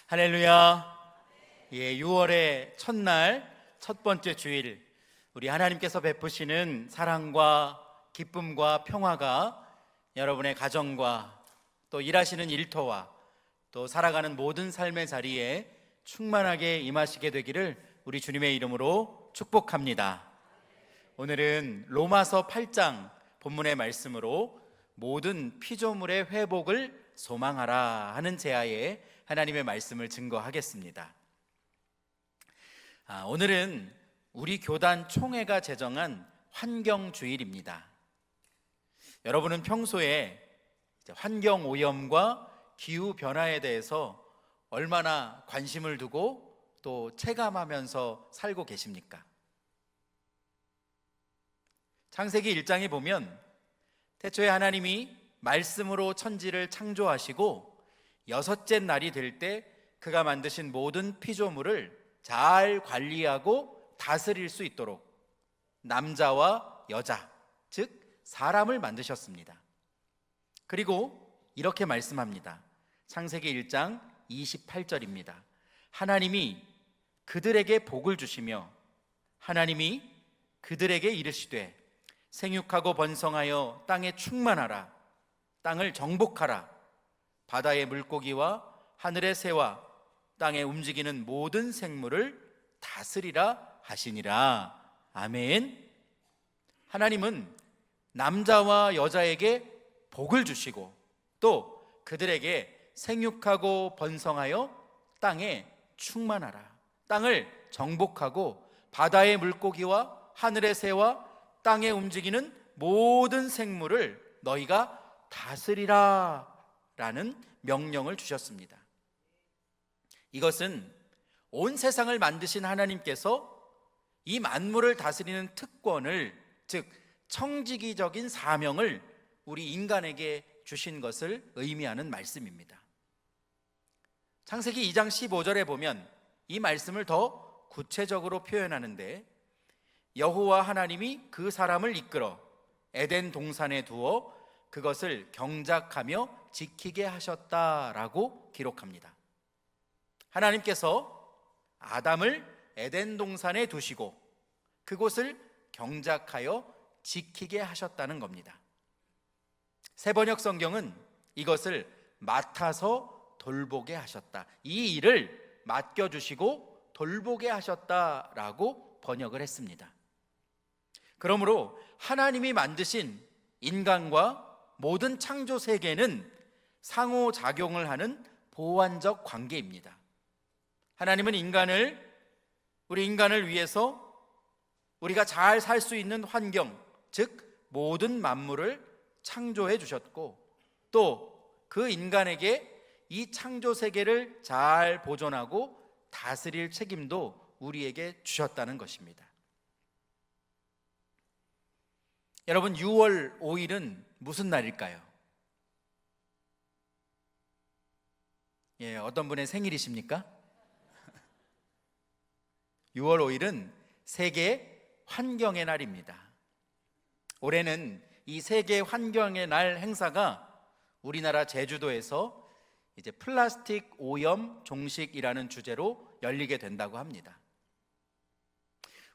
할렐루야. 6월의 첫날, 첫 번째 주일, 우리 하나님께서 베푸시는 사랑과 기쁨과 평화가 여러분의 가정과 또 일하시는 일터와 또 살아가는 모든 삶의 자리에 충만하게 임하시게 되기를 우리 주님의 이름으로 축복합니다. 오늘은 로마서 8장 본문의 말씀으로 모든 피조물의 회복을 소망하라 하는 제하에 하나님의 말씀을 증거하겠습니다. 오늘은 우리 교단 총회가 제정한 환경주일입니다. 여러분은 평소에 환경오염과 기후변화에 대해서 얼마나 관심을 두고 또 체감하면서 살고 계십니까? 창세기 1장에 보면 태초에 하나님이 말씀으로 천지를 창조하시고 여섯째 날이 될 때 그가 만드신 모든 피조물을 잘 관리하고 다스릴 수 있도록 남자와 여자, 즉 사람을 만드셨습니다. 그리고 이렇게 말씀합니다. 창세기 1장 28절입니다. 하나님이 그들에게 복을 주시며 하나님이 그들에게 이르시되 생육하고 번성하여 땅에 충만하라. 땅을 정복하라. 바다의 물고기와 하늘의 새와 땅에 움직이는 모든 생물을 다스리라 하시니라. 아멘. 하나님은 남자와 여자에게 복을 주시고 또 그들에게 생육하고 번성하여 땅에 충만하라. 땅을 정복하고 바다의 물고기와 하늘의 새와 땅에 움직이는 모든 생물을 너희가 다스리라 라는 명령을 주셨습니다. 이것은 온 세상을 만드신 하나님께서 이 만물을 다스리는 특권을, 즉 청지기적인 사명을 우리 인간에게 주신 것을 의미하는 말씀입니다. 창세기 2장 15절에 보면 이 말씀을 더 구체적으로 표현하는데 여호와 하나님이 그 사람을 이끌어 에덴 동산에 두어 그것을 경작하며 지키게 하셨다라고 기록합니다. 하나님께서 아담을 에덴 동산에 두시고 그곳을 경작하여 지키게 하셨다는 겁니다. 새번역 성경은 이것을 맡아서 돌보게 하셨다, 이 일을 맡겨주시고 돌보게 하셨다라고 번역을 했습니다. 그러므로 하나님이 만드신 인간과 모든 창조 세계는 상호작용을 하는 보완적 관계입니다. 하나님은 우리 인간을 위해서 우리가 잘 살 수 있는 환경, 즉 모든 만물을 창조해 주셨고 또 그 인간에게 이 창조 세계를 잘 보존하고 다스릴 책임도 우리에게 주셨다는 것입니다. 여러분, 6월 5일은 무슨 날일까요? 어떤 분의 생일이십니까? 6월 5일은 세계 환경의 날입니다. 올해는 이 세계 환경의 날 행사가 우리나라 제주도에서 이제 플라스틱 오염 종식이라는 주제로 열리게 된다고 합니다.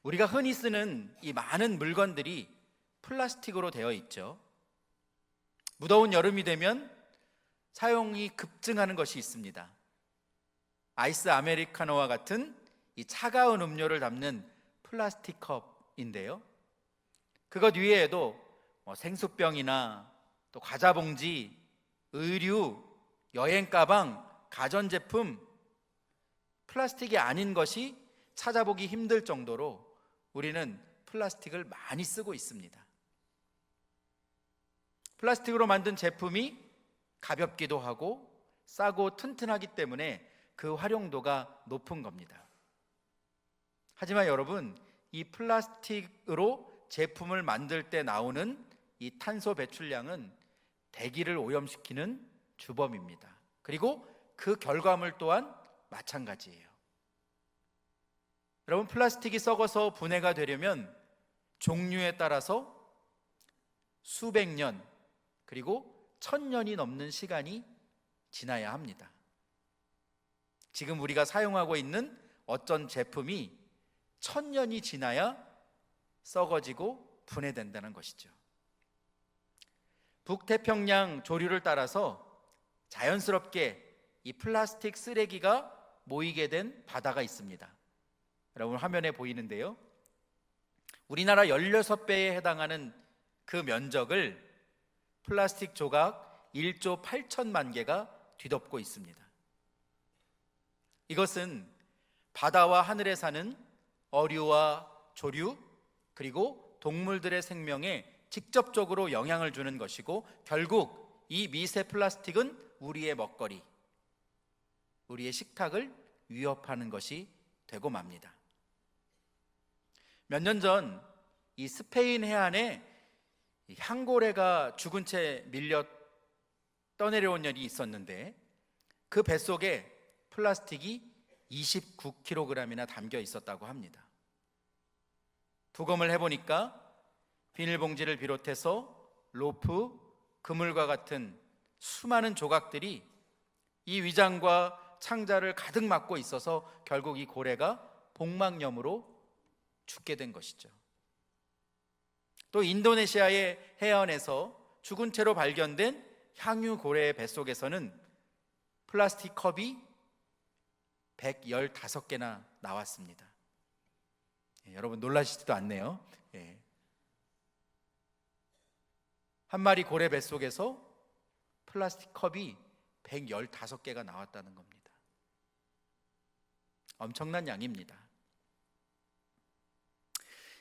우리가 흔히 쓰는 이 많은 물건들이 플라스틱으로 되어 있죠. 무더운 여름이 되면 사용이 급증하는 것이 있습니다. 아이스 아메리카노와 같은 이 차가운 음료를 담는 플라스틱 컵인데요, 그것 위에도 생수병이나 또 과자 봉지, 의류, 여행 가방, 가전제품, 플라스틱이 아닌 것이 찾아보기 힘들 정도로 우리는 플라스틱을 많이 쓰고 있습니다. 플라스틱으로 만든 제품이 가볍기도 하고 싸고 튼튼하기 때문에 그 활용도가 높은 겁니다. 하지만 여러분, 이 플라스틱으로 제품을 만들 때 나오는 이 탄소 배출량은 대기를 오염시키는 주범입니다. 그리고 그 결과물 또한 마찬가지예요. 여러분, 플라스틱이 썩어서 분해가 되려면 종류에 따라서 수백 년 그리고 1000년이 넘는 시간이 지나야 합니다. 지금 우리가 사용하고 있는 어떤 제품이 1000년이 지나야 썩어지고 분해된다는 것이죠. 북태평양 조류를 따라서 자연스럽게 이 플라스틱 쓰레기가 모이게 된 바다가 있습니다. 여러분 화면에 보이는데요, 우리나라 16배에 해당하는 그 면적을 플라스틱 조각 1조 8천만 개가 뒤덮고 있습니다. 이것은 바다와 하늘에 사는 어류와 조류, 그리고 동물들의 생명에 직접적으로 영향을 주는 것이고, 결국 이 미세 플라스틱은 우리의 먹거리, 우리의 식탁을 위협하는 것이 되고 맙니다. 몇 년 전 이 스페인 해안에 향고래가 죽은 채 밀려 떠내려온 일이 있었는데, 그 뱃속에 플라스틱이 29kg이나 담겨 있었다고 합니다. 부검을 해보니까 비닐봉지를 비롯해서 로프, 그물과 같은 수많은 조각들이 이 위장과 창자를 가득 막고 있어서 결국 이 고래가 복막염으로 죽게 된 것이죠. 또 인도네시아의 해안에서 죽은 채로 발견된 향유고래의 뱃속에서는 플라스틱 컵이 115개나 나왔습니다. 여러분 놀라시지도 않네요. 한 마리 고래 뱃속에서 플라스틱 컵이 115개가 나왔다는 겁니다. 엄청난 양입니다.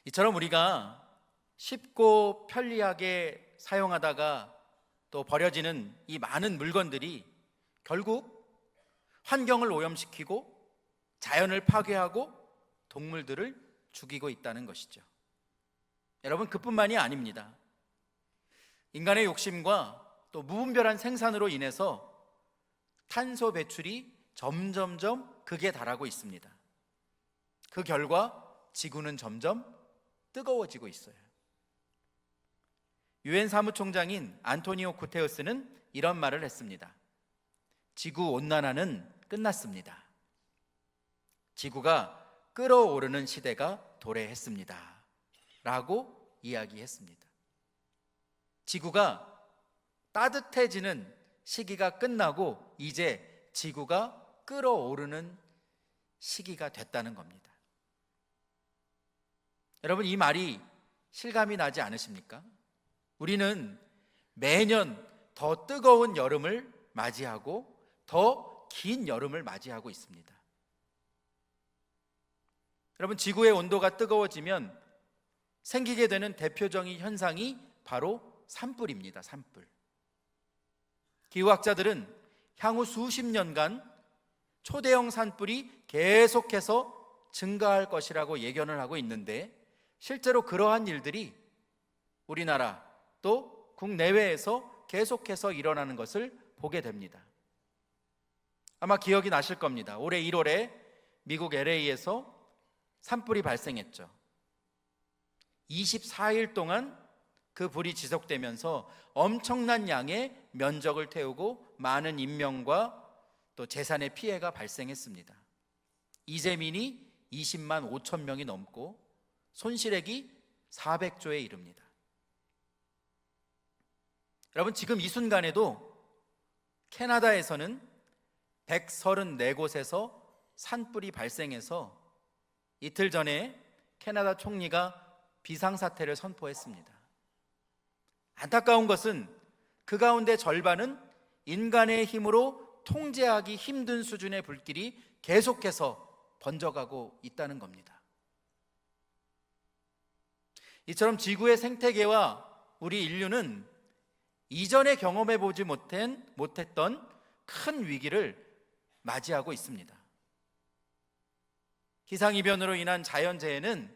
이처럼 우리가 쉽고 편리하게 사용하다가 또 버려지는 이 많은 물건들이 결국 환경을 오염시키고 자연을 파괴하고 동물들을 죽이고 있다는 것이죠. 여러분, 그뿐만이 아닙니다. 인간의 욕심과 또 무분별한 생산으로 인해서 탄소 배출이 점점점 극에 달하고 있습니다. 그 결과 지구는 점점 뜨거워지고 있어요. 유엔 사무총장인 안토니오 구테우스는 이런 말을 했습니다. 지구 온난화는 끝났습니다. 지구가 끓어오르는 시대가 도래했습니다. 라고 이야기했습니다. 지구가 따뜻해지는 시기가 끝나고 이제 지구가 끓어오르는 시기가 됐다는 겁니다. 여러분, 이 말이 실감이 나지 않으십니까? 우리는 매년 더 뜨거운 여름을 맞이하고 더 긴 여름을 맞이하고 있습니다. 여러분, 지구의 온도가 뜨거워지면 생기게 되는 대표적인 현상이 바로 산불입니다. 산불. 기후학자들은 향후 수십 년간 초대형 산불이 계속해서 증가할 것이라고 예견을 하고 있는데, 실제로 그러한 일들이 우리나라 또 국내외에서 계속해서 일어나는 것을 보게 됩니다. 아마 기억이 나실 겁니다. 올해 1월에 미국 LA에서 산불이 발생했죠. 24일 동안 그 불이 지속되면서 엄청난 양의 면적을 태우고 많은 인명과 또 재산의 피해가 발생했습니다. 이재민이 20만 5천 명이 넘고 손실액이 400조에 이릅니다. 여러분, 지금 이 순간에도 캐나다에서는 134곳에서 산불이 발생해서 이틀 전에 캐나다 총리가 비상사태를 선포했습니다. 안타까운 것은 그 가운데 절반은 인간의 힘으로 통제하기 힘든 수준의 불길이 계속해서 번져가고 있다는 겁니다. 이처럼 지구의 생태계와 우리 인류는 이전에 경험해보지 못했던 큰 위기를 맞이하고 있습니다. 기상이변으로 인한 자연재해는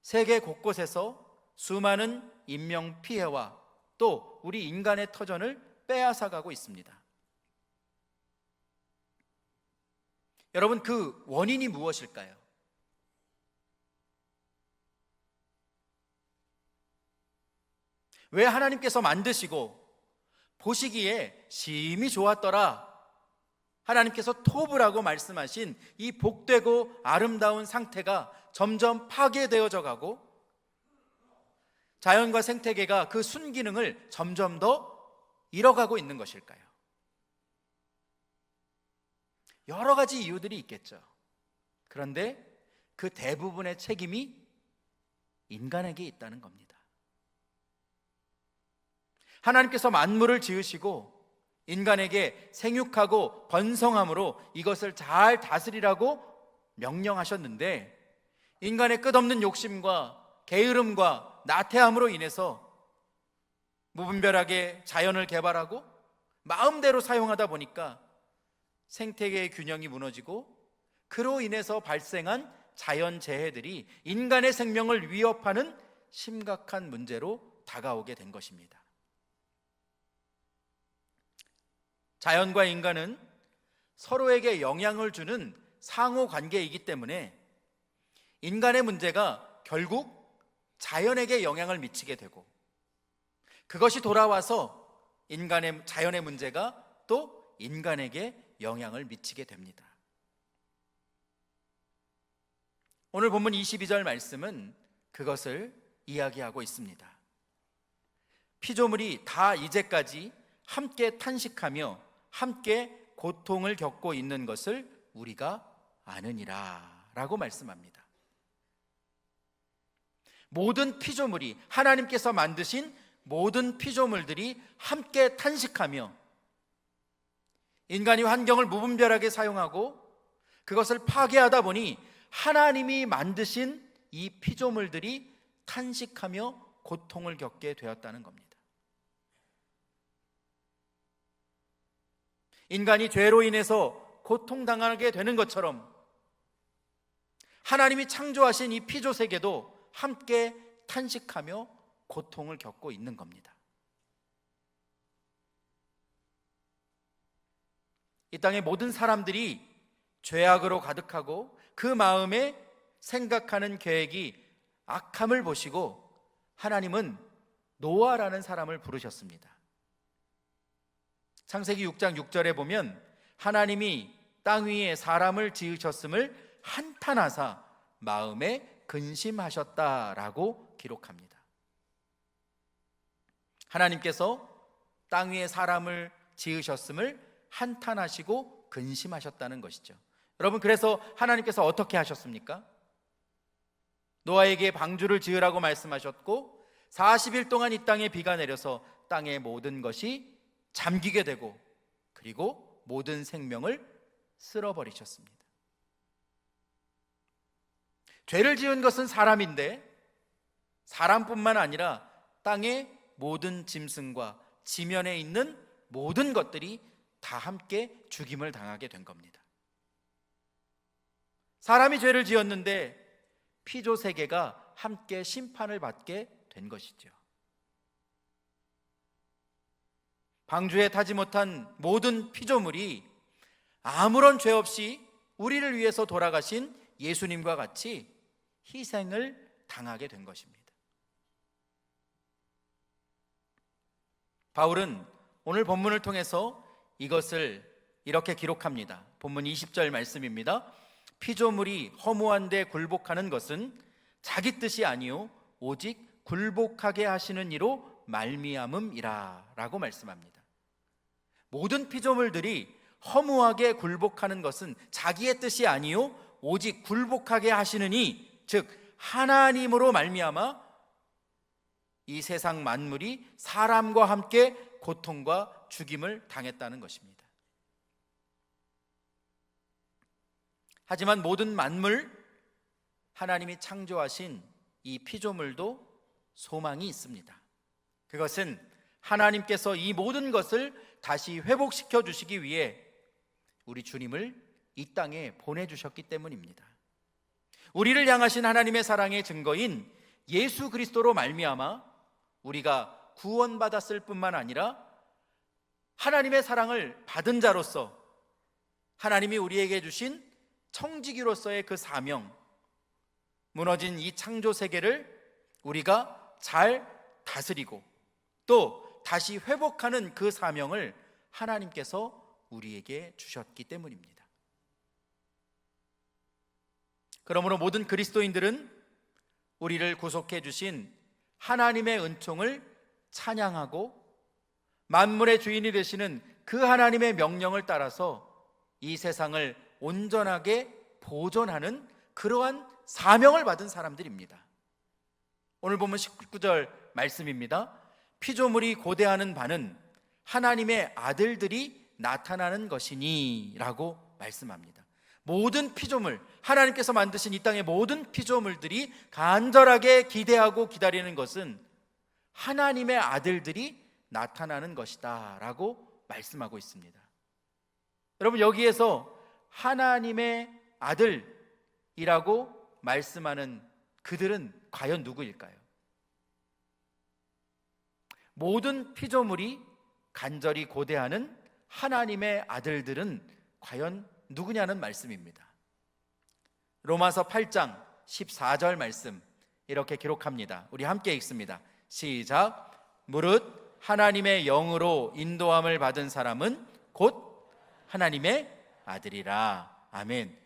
세계 곳곳에서 수많은 인명 피해와 또 우리 인간의 터전을 빼앗아가고 있습니다. 여러분, 그 원인이 무엇일까요? 왜 하나님께서 만드시고 보시기에 심히 좋았더라 하나님께서 토브라고 말씀하신 이 복되고 아름다운 상태가 점점 파괴되어져 가고 자연과 생태계가 그 순기능을 점점 더 잃어가고 있는 것일까요? 여러 가지 이유들이 있겠죠. 그런데 그 대부분의 책임이 인간에게 있다는 겁니다. 하나님께서 만물을 지으시고 인간에게 생육하고 번성함으로 이것을 잘 다스리라고 명령하셨는데, 인간의 끝없는 욕심과 게으름과 나태함으로 인해서 무분별하게 자연을 개발하고 마음대로 사용하다 보니까 생태계의 균형이 무너지고, 그로 인해서 발생한 자연재해들이 인간의 생명을 위협하는 심각한 문제로 다가오게 된 것입니다. 자연과 인간은 서로에게 영향을 주는 상호 관계이기 때문에 인간의 문제가 결국 자연에게 영향을 미치게 되고, 그것이 돌아와서 자연의 문제가 또 인간에게 영향을 미치게 됩니다. 오늘 본문 22절 말씀은 그것을 이야기하고 있습니다. 피조물이 다 이제까지 함께 탄식하며 함께 고통을 겪고 있는 것을 우리가 아느니라 라고 말씀합니다. 모든 피조물이, 하나님께서 만드신 모든 피조물들이 함께 탄식하며 인간이 환경을 무분별하게 사용하고 그것을 파괴하다 보니 하나님이 만드신 이 피조물들이 탄식하며 고통을 겪게 되었다는 겁니다. 인간이 죄로 인해서 고통당하게 되는 것처럼 하나님이 창조하신 이 피조 세계도 함께 탄식하며 고통을 겪고 있는 겁니다. 이 땅의 모든 사람들이 죄악으로 가득하고 그 마음에 생각하는 계획이 악함을 보시고 하나님은 노아라는 사람을 부르셨습니다. 창세기 6장 6절에 보면 하나님이 땅 위에 사람을 지으셨음을 한탄하사 마음에 근심하셨다라고 기록합니다. 하나님께서 땅 위에 사람을 지으셨음을 한탄하시고 근심하셨다는 것이죠. 여러분, 그래서 하나님께서 어떻게 하셨습니까? 노아에게 방주를 지으라고 말씀하셨고 40일 동안 이 땅에 비가 내려서 땅의 모든 것이 잠기게 되고 그리고 모든 생명을 쓸어버리셨습니다. 죄를 지은 것은 사람인데 사람뿐만 아니라 땅의 모든 짐승과 지면에 있는 모든 것들이 다 함께 죽임을 당하게 된 겁니다. 사람이 죄를 지었는데 피조 세계가 함께 심판을 받게 된 것이죠. 방주에 타지 못한 모든 피조물이 아무런 죄 없이 우리를 위해서 돌아가신 예수님과 같이 희생을 당하게 된 것입니다. 바울은 오늘 본문을 통해서 이것을 이렇게 기록합니다. 본문 20절 말씀입니다. 피조물이 허무한데 굴복하는 것은 자기 뜻이 아니요 오직 굴복하게 하시는 이로 말미암음이라 라고 말씀합니다. 모든 피조물들이 허무하게 굴복하는 것은 자기의 뜻이 아니요 오직 굴복하게 하시는 이, 즉 하나님으로 말미암아 이 세상 만물이 사람과 함께 고통과 죽임을 당했다는 것입니다. 하지만 모든 만물, 하나님이 창조하신 이 피조물도 소망이 있습니다. 그것은 하나님께서 이 모든 것을 다시 회복시켜 주시기 위해 우리 주님을 이 땅에 보내주셨기 때문입니다. 우리를 향하신 하나님의 사랑의 증거인 예수 그리스도로 말미암아 우리가 구원받았을 뿐만 아니라 하나님의 사랑을 받은 자로서 하나님이 우리에게 주신 청지기로서의 그 사명, 무너진 이 창조 세계를 우리가 잘 다스리고 또 다시 회복하는 그 사명을 하나님께서 우리에게 주셨기 때문입니다. 그러므로 모든 그리스도인들은 우리를 구속해 주신 하나님의 은총을 찬양하고 만물의 주인이 되시는 그 하나님의 명령을 따라서 이 세상을 온전하게 보존하는 그러한 사명을 받은 사람들입니다. 오늘 보면 19절 말씀입니다. 피조물이 고대하는 바는 하나님의 아들들이 나타나는 것이니 라고 말씀합니다. 모든 피조물, 하나님께서 만드신 이 땅의 모든 피조물들이 간절하게 기대하고 기다리는 것은 하나님의 아들들이 나타나는 것이다 라고 말씀하고 있습니다. 여러분, 여기에서 하나님의 아들이라고 말씀하는 그들은 과연 누구일까요? 모든 피조물이 간절히 고대하는 하나님의 아들들은 과연 누구냐는 말씀입니다. 로마서 8장 14절 말씀 이렇게 기록합니다. 우리 함께 읽습니다. 시작. 무릇 하나님의 영으로 인도함을 받은 사람은 곧 하나님의 아들이라. 아멘.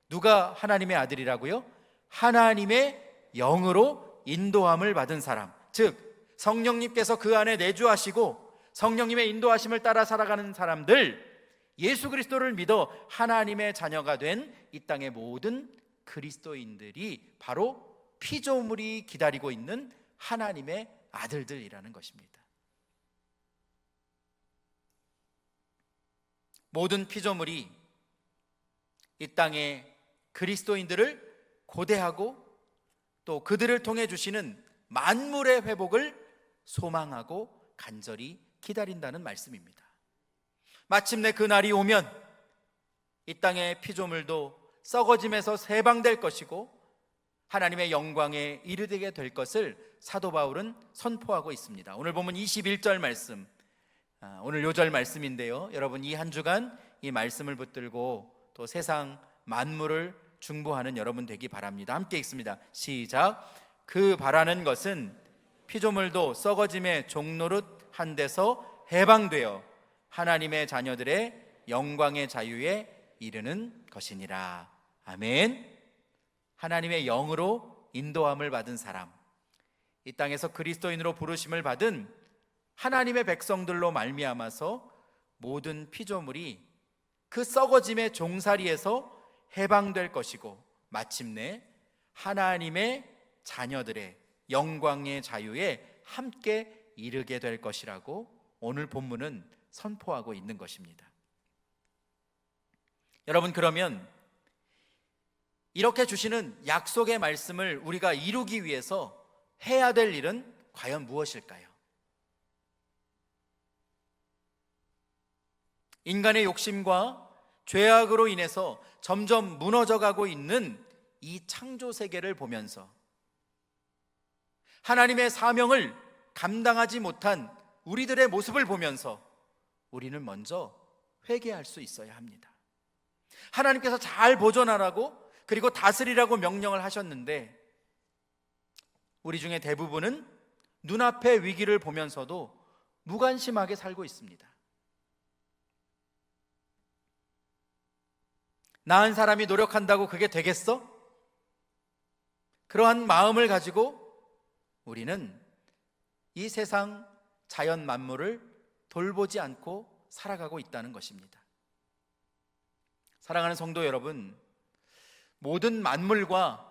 누가 하나님의 아들이라고요? 하나님의 영으로 인도함을 받은 사람, 즉 성령님께서 그 안에 내주하시고 성령님의 인도하심을 따라 살아가는 사람들, 예수 그리스도를 믿어 하나님의 자녀가 된 이 땅의 모든 그리스도인들이 바로 피조물이 기다리고 있는 하나님의 아들들이라는 것입니다. 모든 피조물이 이 땅의 그리스도인들을 고대하고 또 그들을 통해 주시는 만물의 회복을 소망하고 간절히 기다린다는 말씀입니다. 마침내 그 날이 오면 이 땅의 피조물도 썩어짐에서 해방될 것이고 하나님의 영광에 이르게 될 것을 사도 바울은 선포하고 있습니다. 오늘 보면 21절 말씀, 오늘 요절 말씀인데요, 여러분 이 한 주간 이 말씀을 붙들고 또 세상 만물을 중보하는 여러분 되기 바랍니다. 함께 읽습니다. 시작. 그 바라는 것은 피조물도 썩어짐의 종노릇 한 데서 해방되어 하나님의 자녀들의 영광의 자유에 이르는 것이니라. 아멘. 하나님의 영으로 인도함을 받은 사람, 이 땅에서 그리스도인으로 부르심을 받은 하나님의 백성들로 말미암아서 모든 피조물이 그 썩어짐의 종살이에서 해방될 것이고 마침내 하나님의 자녀들의 영광의 자유에 함께 이르게 될 것이라고 오늘 본문은 선포하고 있는 것입니다. 여러분, 그러면 이렇게 주시는 약속의 말씀을 우리가 이루기 위해서 해야 될 일은 과연 무엇일까요? 인간의 욕심과 죄악으로 인해서 점점 무너져가고 있는 이 창조 세계를 보면서 하나님의 사명을 감당하지 못한 우리들의 모습을 보면서 우리는 먼저 회개할 수 있어야 합니다. 하나님께서 잘 보존하라고 그리고 다스리라고 명령을 하셨는데 우리 중에 대부분은 눈앞의 위기를 보면서도 무관심하게 살고 있습니다. 나은 사람이 노력한다고 그게 되겠어? 그러한 마음을 가지고 우리는 이 세상 자연 만물을 돌보지 않고 살아가고 있다는 것입니다. 사랑하는 성도 여러분, 모든 만물과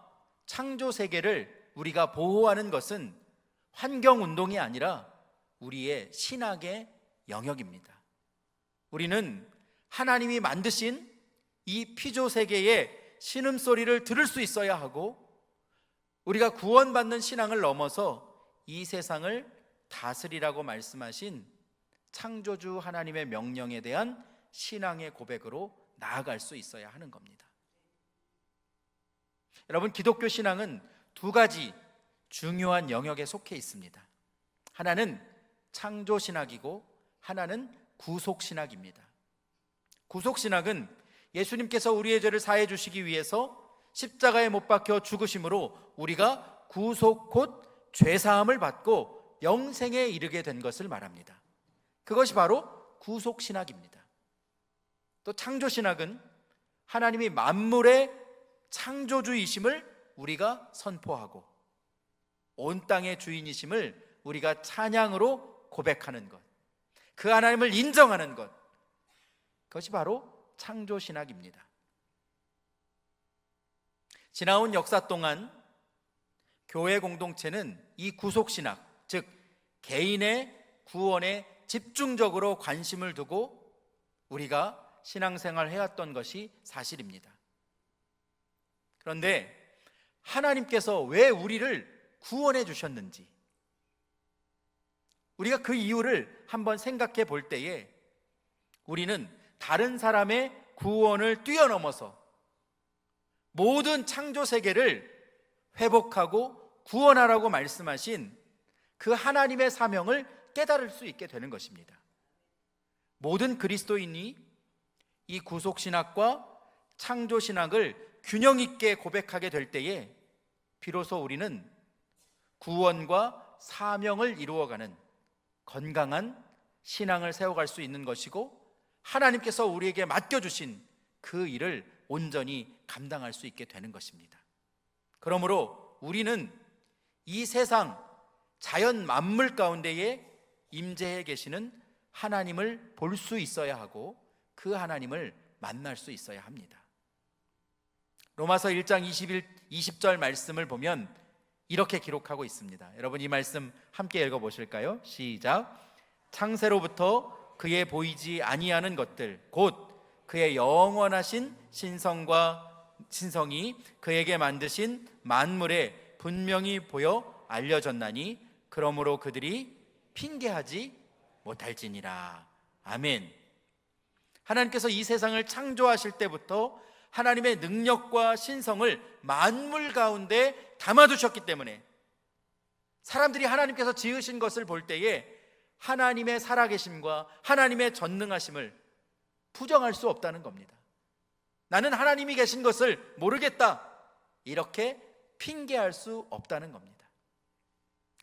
창조 세계를 우리가 보호하는 것은 환경운동이 아니라 우리의 신학의 영역입니다. 우리는 하나님이 만드신 이 피조 세계의 신음소리를 들을 수 있어야 하고 우리가 구원받는 신앙을 넘어서 이 세상을 다스리라고 말씀하신 창조주 하나님의 명령에 대한 신앙의 고백으로 나아갈 수 있어야 하는 겁니다. 여러분, 기독교 신앙은 두 가지 중요한 영역에 속해 있습니다. 하나는 창조신학이고 하나는 구속신학입니다. 구속신학은 예수님께서 우리의 죄를 사해 주시기 위해서 십자가에 못 박혀 죽으심으로 우리가 구속 곧 죄사함을 받고 영생에 이르게 된 것을 말합니다. 그것이 바로 구속신학입니다. 또 창조신학은 하나님이 만물의 창조주이심을 우리가 선포하고 온 땅의 주인이심을 우리가 찬양으로 고백하는 것, 그 하나님을 인정하는 것, 그것이 바로 창조신학입니다. 지나온 역사 동안 교회 공동체는 이 구속신학, 즉 개인의 구원에 집중적으로 관심을 두고 우리가 신앙생활을 해왔던 것이 사실입니다. 그런데 하나님께서 왜 우리를 구원해 주셨는지, 우리가 그 이유를 한번 생각해 볼 때에 우리는 다른 사람의 구원을 뛰어넘어서 모든 창조 세계를 회복하고 구원하라고 말씀하신 그 하나님의 사명을 깨달을 수 있게 되는 것입니다. 모든 그리스도인이 이 구속신학과 창조신학을 균형 있게 고백하게 될 때에 비로소 우리는 구원과 사명을 이루어가는 건강한 신앙을 세워갈 수 있는 것이고, 하나님께서 우리에게 맡겨주신 그 일을 온전히 감당할 수 있게 되는 것입니다. 그러므로 우리는 이 세상 자연 만물 가운데에 임재해 계시는 하나님을 볼 수 있어야 하고 그 하나님을 만날 수 있어야 합니다. 로마서 1장 20절 말씀을 보면 이렇게 기록하고 있습니다. 여러분, 이 말씀 함께 읽어보실까요? 시작. 창세로부터 그의 보이지 아니하는 것들 곧 그의 영원하신 신성이 그에게 만드신 만물에 분명히 보여 알려졌나니 그러므로 그들이 핑계하지 못할지니라. 아멘. 하나님께서 이 세상을 창조하실 때부터 하나님의 능력과 신성을 만물 가운데 담아두셨기 때문에 사람들이 하나님께서 지으신 것을 볼 때에 하나님의 살아계심과 하나님의 전능하심을 부정할 수 없다는 겁니다. 나는 하나님이 계신 것을 모르겠다, 이렇게 핑계할 수 없다는 겁니다.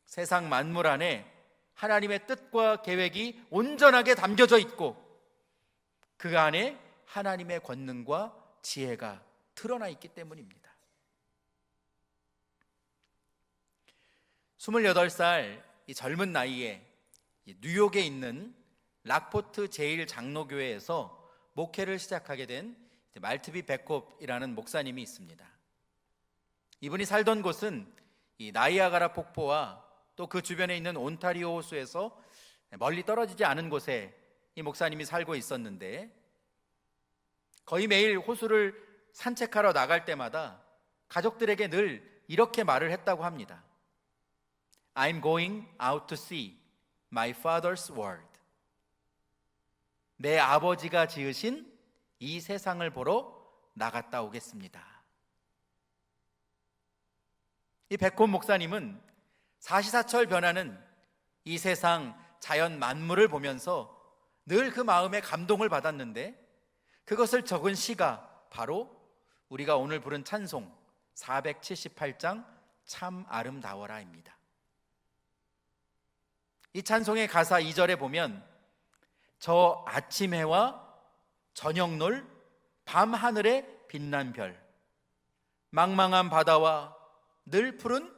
세상 만물 안에 하나님의 뜻과 계획이 온전하게 담겨져 있고 그 안에 하나님의 권능과 지혜가 드러나 있기 때문입니다. 28살 이 젊은 나이에 뉴욕에 있는 락포트 제1장로교회에서 목회를 시작하게 된 말트비 베콥이라는 목사님이 있습니다. 이분이 살던 곳은 이 나이아가라 폭포와 또 그 주변에 있는 온타리오 호수에서 멀리 떨어지지 않은 곳에 이 목사님이 살고 있었는데, 거의 매일 호수를 산책하러 나갈 때마다 가족들에게 늘 이렇게 말을 했다고 합니다. I'm going out to see my father's world. 내 아버지가 지으신 이 세상을 보러 나갔다 오겠습니다. 이 베콥 목사님은 사시사철 변하는 이 세상 자연 만물을 보면서 늘 그 마음에 감동을 받았는데, 그것을 적은 시가 바로 우리가 오늘 부른 찬송 478장 참 아름다워라입니다. 이 찬송의 가사 2절에 보면 저 아침 해와 저녁 놀 밤 하늘에 빛난 별, 망망한 바다와 늘 푸른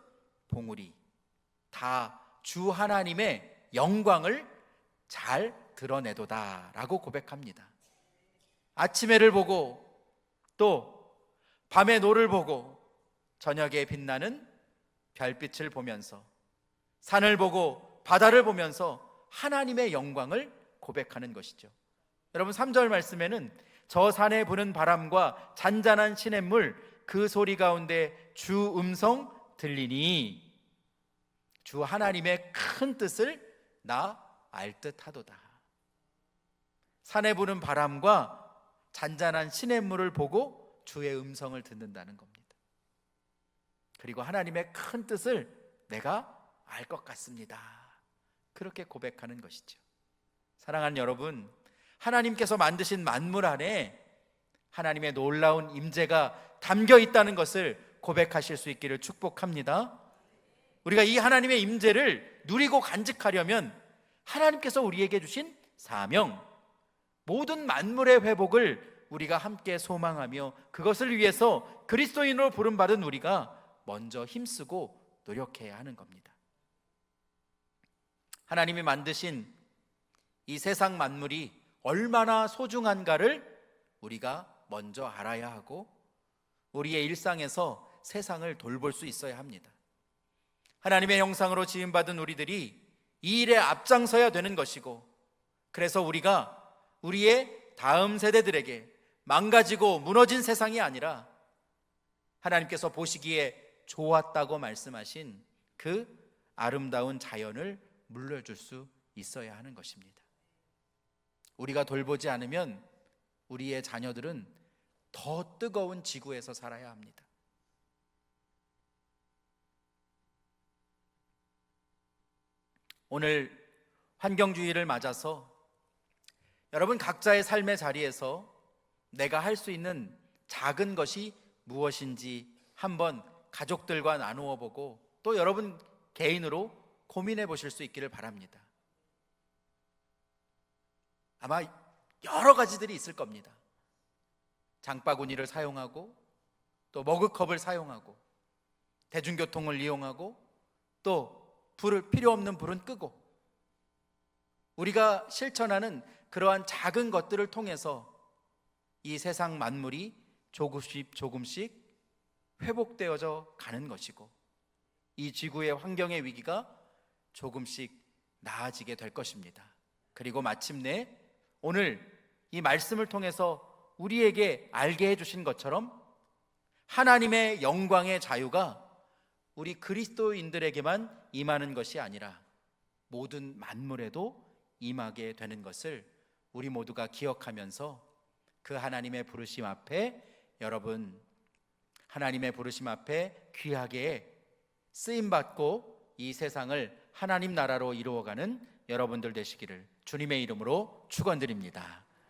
봉우리, 다 주 하나님의 영광을 잘 드러내도다 라고 고백합니다. 아침 해를 보고 또 밤의 노를 보고 저녁에 빛나는 별빛을 보면서 산을 보고 바다를 보면서 하나님의 영광을 고백하는 것이죠. 여러분, 3절 말씀에는 저 산에 부는 바람과 잔잔한 시냇물 그 소리 가운데 주 음성 들리니 주 하나님의 큰 뜻을 나 알 듯하도다. 산에 부는 바람과 잔잔한 시냇물을 보고 주의 음성을 듣는다는 겁니다. 그리고 하나님의 큰 뜻을 내가 알 것 같습니다, 그렇게 고백하는 것이죠. 사랑하는 여러분, 하나님께서 만드신 만물 안에 하나님의 놀라운 임재가 담겨 있다는 것을 고백하실 수 있기를 축복합니다. 우리가 이 하나님의 임재를 누리고 간직하려면 하나님께서 우리에게 주신 사명, 모든 만물의 회복을 우리가 함께 소망하며 그것을 위해서 그리스도인으로 부름받은 우리가 먼저 힘쓰고 노력해야 하는 겁니다. 하나님이 만드신 이 세상 만물이 얼마나 소중한가를 우리가 먼저 알아야 하고 우리의 일상에서 세상을 돌볼 수 있어야 합니다. 하나님의 형상으로 지음받은 우리들이 이 일에 앞장서야 되는 것이고, 그래서 우리가 우리의 다음 세대들에게 망가지고 무너진 세상이 아니라 하나님께서 보시기에 좋았다고 말씀하신 그 아름다운 자연을 물려줄 수 있어야 하는 것입니다. 우리가 돌보지 않으면 우리의 자녀들은 더 뜨거운 지구에서 살아야 합니다. 오늘 환경주의를 맞아서 여러분 각자의 삶의 자리에서 내가 할 수 있는 작은 것이 무엇인지 한번 가족들과 나누어 보고 또 여러분 개인으로 고민해 보실 수 있기를 바랍니다. 아마 여러 가지들이 있을 겁니다. 장바구니를 사용하고 또 머그컵을 사용하고 대중교통을 이용하고 또 필요 없는 불은 끄고, 우리가 실천하는 그러한 작은 것들을 통해서 이 세상 만물이 조금씩 회복되어져 가는 것이고 이 지구의 환경의 위기가 조금씩 나아지게 될 것입니다. 그리고 마침내 오늘 이 말씀을 통해서 우리에게 알게 해주신 것처럼 하나님의 영광의 자유가 우리 그리스도인들에게만 임하는 것이 아니라 모든 만물에도 임하게 되는 것을 우리 모두가 기억하면서 그 하나님의 부르심 앞에, 여러분 하나님의 부르심 앞에 귀하게 쓰임받고 이 세상을 하나님 나라로 이루어가는 여러분들 되시기를 주님의 이름으로 축원드립니다.